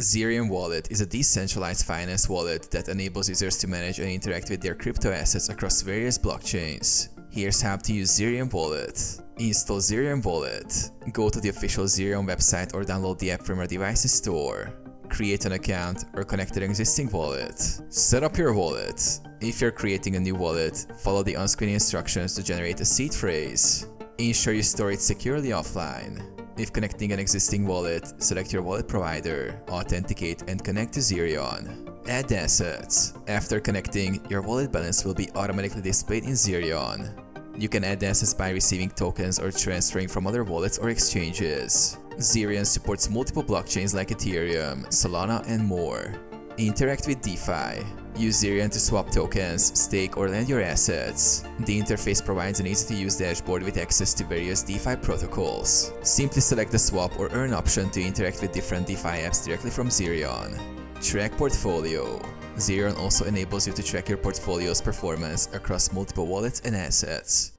Zerion Wallet is a decentralized finance wallet that enables users to manage and interact with their crypto assets across various blockchains. Here's how to use Zerion Wallet. Install Zerion Wallet. Go to the official Zerion website or download the app from your device's store. Create an account or connect an existing wallet. Set up your wallet. If you're creating a new wallet, follow the on-screen instructions to generate a seed phrase. Ensure you store it securely offline. If connecting an existing wallet, select your wallet provider, authenticate and connect to Zerion. Add assets. After connecting, your wallet balance will be automatically displayed in Zerion. You can add assets by receiving tokens or transferring from other wallets or exchanges. Zerion supports multiple blockchains like Ethereum, Solana and more. Interact with DeFi. Use Zerion to swap tokens, stake or lend your assets. The interface provides an easy-to-use dashboard with access to various DeFi protocols. Simply select the swap or earn option to interact with different DeFi apps directly from Zerion. Track portfolio. Zerion also enables you to track your portfolio's performance across multiple wallets and assets.